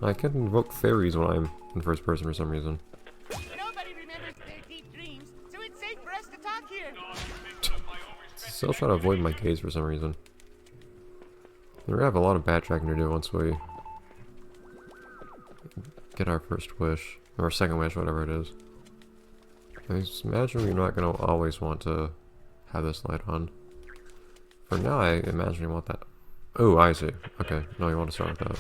I can invoke fairies when I'm in first person for some reason. Nobody remembers their deep dreams, so it's safe for us to talk here. Still trying to avoid my gaze for some reason. We're gonna have a lot of backtracking to do once we get our first wish, or our second wish, whatever it is. I just imagine we're not gonna always want to have this light on. For now, I imagine you want that. Oh, I see. Okay, no, you want to start with that.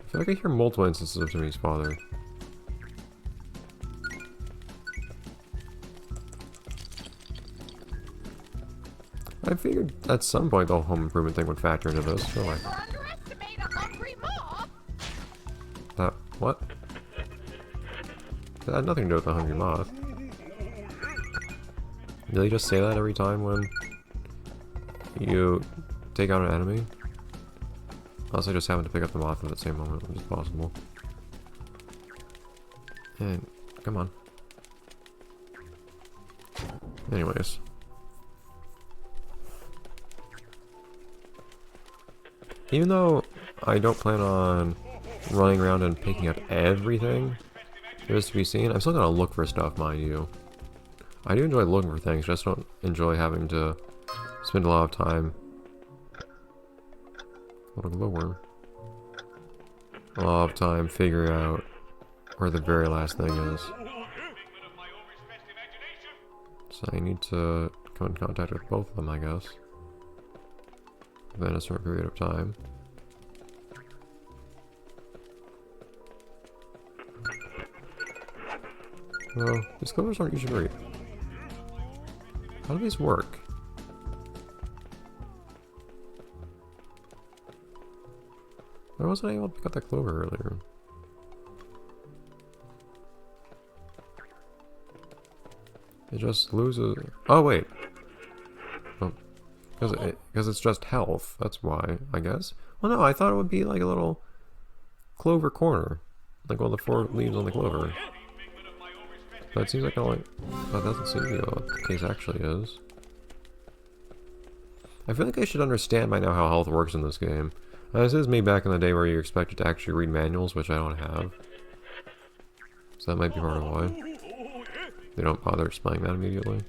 I feel like I hear multiple instances of Jimmy's father. I figured at some point the home improvement thing would factor into this. So like, Underestimate a hungry mob. that what? That had nothing to do with the hungry moth. Did he just say that every time when you take out an enemy? Unless I just happened to pick up the moth at the same moment, which is possible. And come on. Anyways. Even though I don't plan on running around and picking up everything there is to be seen, I'm still gonna look for stuff, mind you. I do enjoy looking for things, just don't enjoy having to spend a lot of time. What a glowworm. A lot of time figuring out where the very last thing is. So I need to come in contact with both of them, I guess. Within a certain period of time. Well, these clovers aren't usually great. How do these work? Why wasn't I able to pick up that clover earlier? It just loses. Oh wait. Oh, because it's just health. That's why, I guess. Well, no, I thought it would be like a little clover corner, like all the 4 leaves on the clover. But it seems like that doesn't seem to be what the case actually is. I feel like I should understand by now how health works in this game. This is me back in the day where you're expected to actually read manuals, which I don't have. So that might be part of why they don't bother explaining that immediately.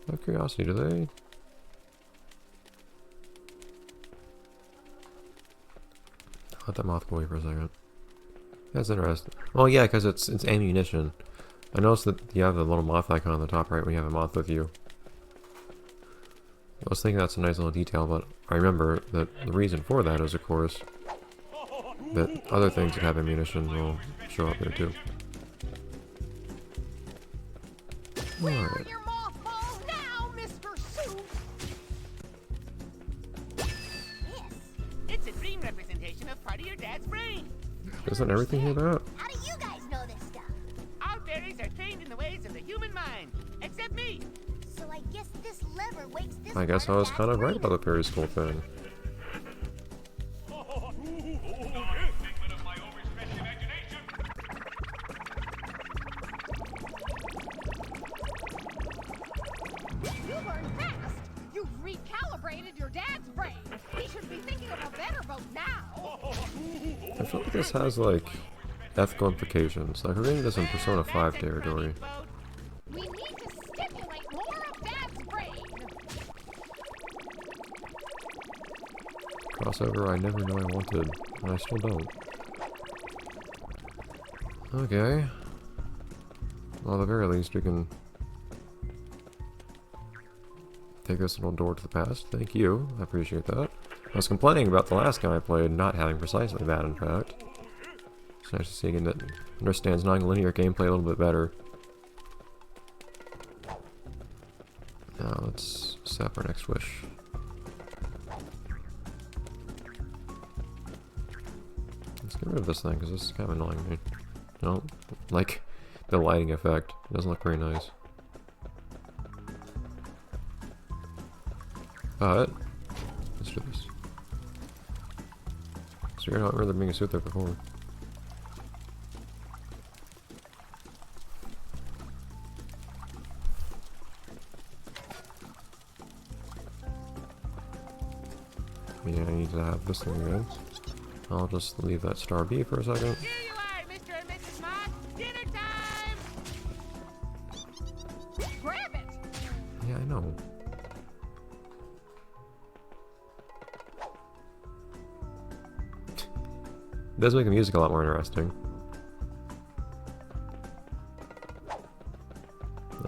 Out of curiosity, do they? Let that moth go away for a second. That's interesting. Well, yeah, because it's ammunition. I noticed that you have the little moth icon on the top right when you have a moth with you. I was thinking that's a nice little detail, but I remember that the reason for that is, of course, that other things that have ammunition will show up there too. Alright. It's a dream representation of part of your dad's brain. Isn't everything here that? How do you guys know this stuff? Our fairies are trained in the ways of the human mind, except me. So I guess this lever wakes this. I guess I was kind of right about the fairy school thing. You learn fast. You've recalibrated your dad's brain. He should be thinking of a better boat now. I feel like this has like ethical implications. Like we're getting this in Persona 5 territory. We need to stimulate more of dad's brain. Crossover I never knew I wanted, and I still don't. Okay. Well, at the very least, we can take this little door to the past. Thank you. I appreciate that. I was complaining about the last game I played not having precisely that, in fact. It's nice to see again that understands non-linear gameplay a little bit better. Now let's set up our next wish. Let's get rid of this thing because this is kind of annoying me. I don't like the lighting effect. It doesn't look very nice. But let's do this. So you're not really being a suit there before. mean I need to have this thing again. I'll just leave that star be for a second. Here you are, Mr. and Mrs. Moth. Dinner time! Grab it! Yeah, I know. It does make the music a lot more interesting.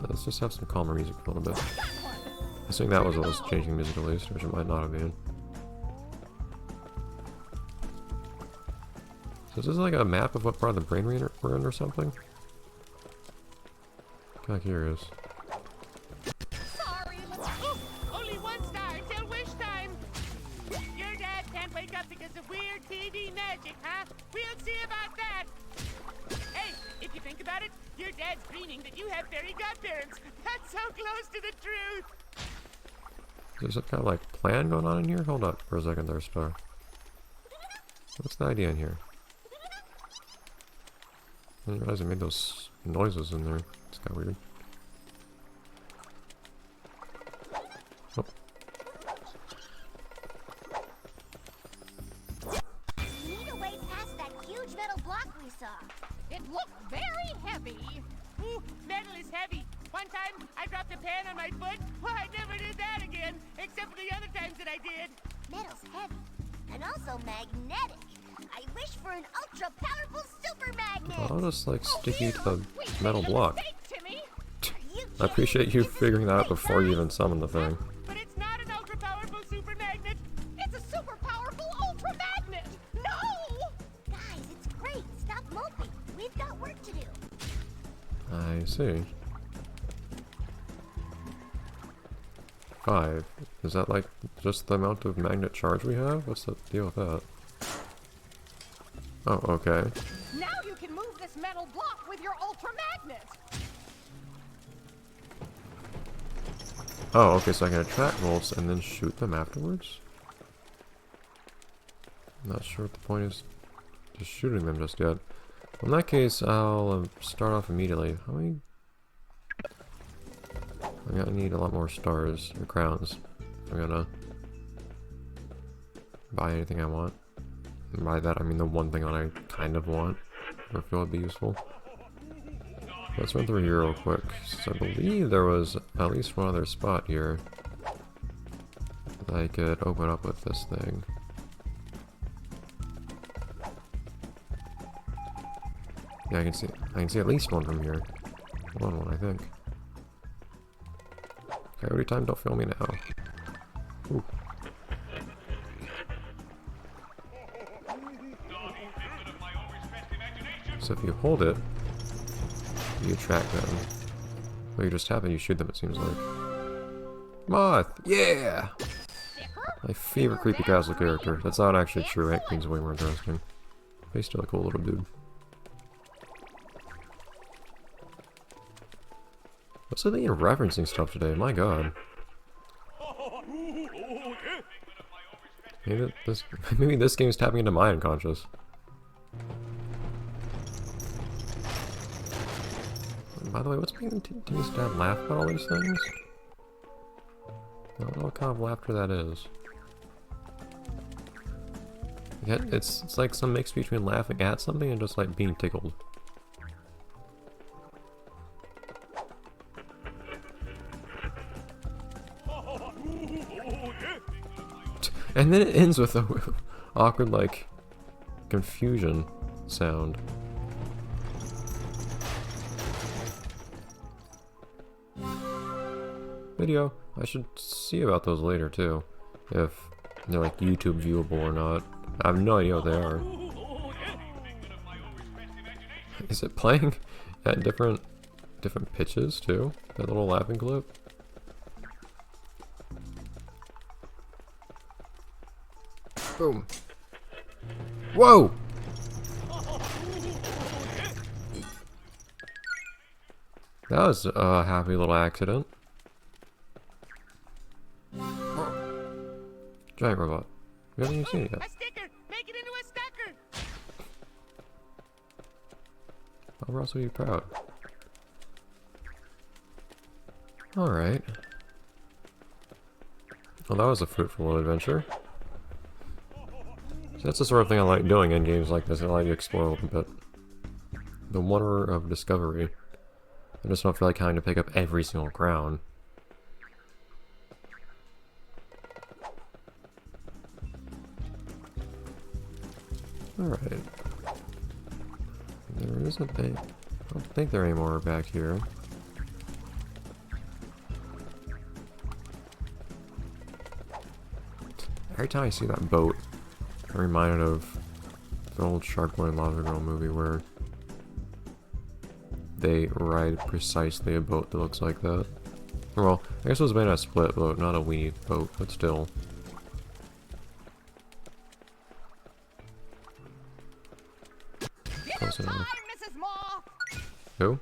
Let's just have some calmer music for a little bit. I think that was what was changing music at least, which it might not have been. So is this like a map of what part of the brain we're in or something? Kinda curious. Sorry, let's Ooh, only one star till wish time. Your dad can't wake up because of weird TV magic, huh? We'll see about that. Hey, if you think about it, your dad's dreaming that you have fairy godparents. That's so close to the truth. There's some kind of like plan going on in here? Hold up for a second there, Star. What's the idea in here? I didn't realize I made those noises in there. It's kind of weird. Oh. We need a way past that huge metal block we saw. It looked very heavy. Ooh, metal is heavy. One time, I dropped a pan on my foot. Well, I never did that again, except for the other times that I did. Metal's heavy and also magnetic. I wish for an ultra powerful super magnet. I'll just like stick you to the We metal made a block. mistake, Timmy. You I appreciate you figuring that out before you even summoned the thing. But it's not an ultra-powerful super magnet. It's a super powerful ultra magnet. No! Guys, it's great. Stop moping. We've got work to do. I see. 5. Is that like just the amount of magnet charge we have? What's the deal with that? Oh, okay. Now you can move this metal block with your ultra magnet. Oh, okay, so I can attract bolts and then shoot them afterwards? Not sure what the point is just shooting them just yet. In that case, I'll start off immediately. How many? I'm gonna need a lot more stars, or crowns. I'm gonna buy anything I want. And by that, I mean the one thing I kind of want, or feel would be useful. Let's run through here real quick. So I believe there was at least one other spot here that I could open up with this thing. Yeah, I can see at least one from here. One, I think. Coyote time, don't fail me now. Ooh. So if you hold it, you attract them. Well, you just tap and you shoot them, it seems like. Moth! Yeah! My favorite creepy castle character. That's not actually true. Hank Green's way more interesting. But he's still a cool little dude. What's the thing in referencing stuff today? My god. Maybe this game's tapping into my unconscious. By the way, what's making Timmy's dad laugh about all these things? I don't know what kind of laughter that is. Yeah, it's like some mix between laughing at something and just like being tickled. And then it ends with a awkward like confusion sound. Video. I should see about those later too. If they're like YouTube viewable or not. I have no idea what they are. Is it playing at different pitches too? That little laughing clip? Boom. Whoa! That was a happy little accident. Giant robot. We haven't even seen it A yet. sticker! Make it into a stucker! Oh, we're also proud. Alright. Well, that was a fruitful adventure. So that's the sort of thing I like doing in games like this. I like to explore a little bit. The wonder of discovery. I just don't feel like having to pick up every single ground. Alright. There is a thing. I don't think there are any more back here. Every time I see that boat, I'm reminded of the old Shark Boy and Lava Girl movie where they ride precisely a boat that looks like that. Well, I guess it was made out of split boat, not a weenie boat, but still. Close enough. Mrs. Moth! Who?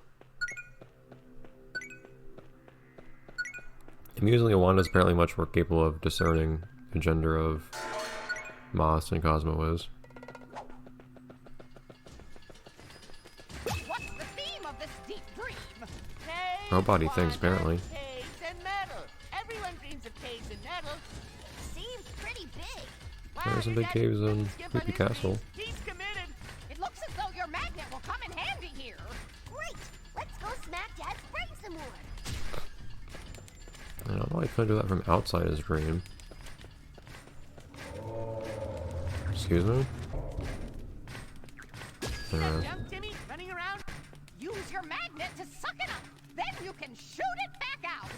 Amusingly, Wanda's apparently much more capable of discerning the gender of Moss than Cosmo is. What's the theme of this deep dream? Caves, Robot-y things, water, apparently. Caves and metal. Everyone dreams of caves and metal. Seems pretty big. Wow, There's some your big dad caves really in skip on Creepy his Castle. dreams. He's committed. It looks as though your magnet will come in handy here. Great. Let's go smack Dad's brain some more. I don't know why I couldn't do that from outside his dream. Excuse me? Jump, Timmy, running around. Use your magnet to suck it up. Then you can shoot it back out.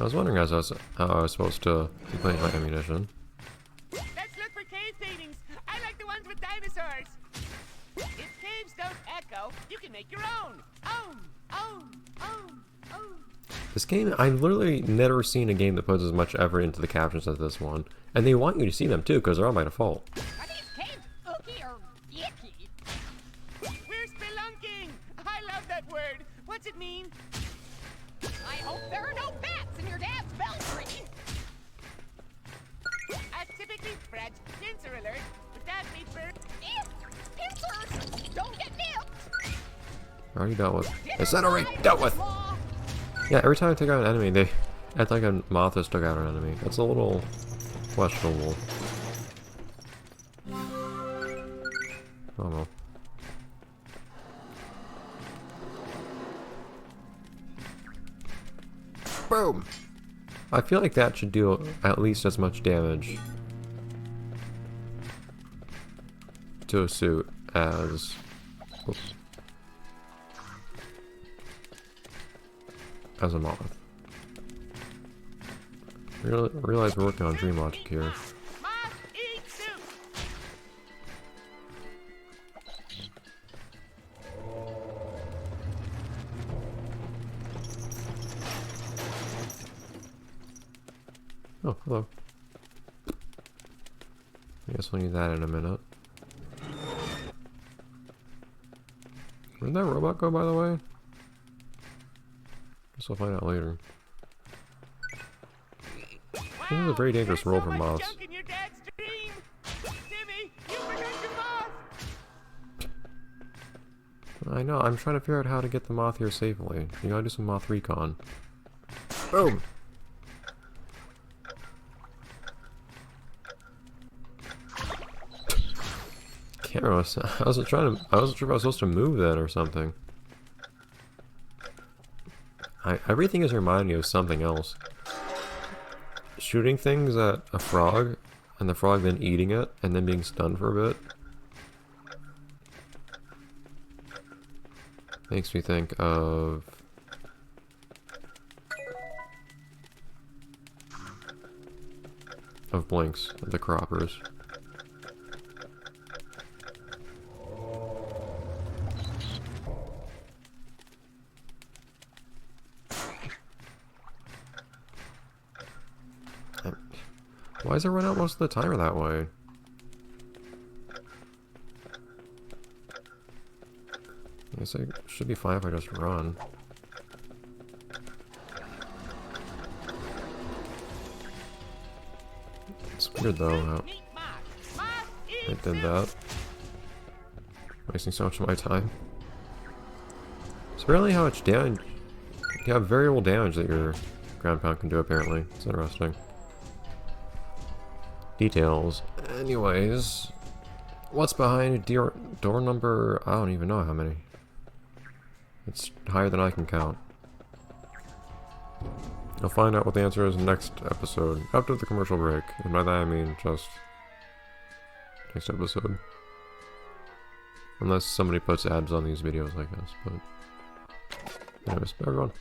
I was wondering how I was supposed to replenish my ammunition. Let's look for cave paintings. I like the ones with dinosaurs. If caves don't echo, you can make your own. Own. This game, I've literally never seen a game that puts as much effort into the captions as this one. And they want you to see them too, because they're all by default. Are these caves ooky or icky? We're spelunking. I love that word. What's it mean? I hope there are no bats in your dad's belfry. Typically, Fred, pincer alert. Would that be for... Pincers! Don't get nipped! Already dealt with. Is that already dealt with? Yeah, every time I take out an enemy, they act like a moth has took out an enemy. That's a little questionable. Oh no. Boom! I feel like that should do at least as much damage to a suit as... Oops. As a moth. Realize we're working on dream logic here. Moth, eat soup. Oh, hello. I guess we'll need that in a minute. Where'd that robot go, by the way? Guess we'll find out later. This is a very dangerous role for moths. Junk in your dad's dream. Timmy, you forgot your moth. I know, I'm trying to figure out how to get the moth here safely. You gotta do some moth recon. Boom! Camera was, I wasn't sure if I was supposed to move that or something. Everything is reminding me of something else. Shooting things at a frog, and the frog then eating it, and then being stunned for a bit. Makes me think of... Blinks, the croppers. Why is it run out most of the timer that way? I guess it should be fine if I just run. It's weird though how I did that. Wasting so much of my time. It's apparently how much damage... You have variable damage that your ground pound can do apparently. It's interesting. Details. Anyways, What's behind door number? I don't even know how many. It's higher than I can count. I'll find out what the answer is next episode, after the commercial break. And by that I mean just next episode. Unless somebody puts ads on these videos, I guess. But anyways, bye everyone.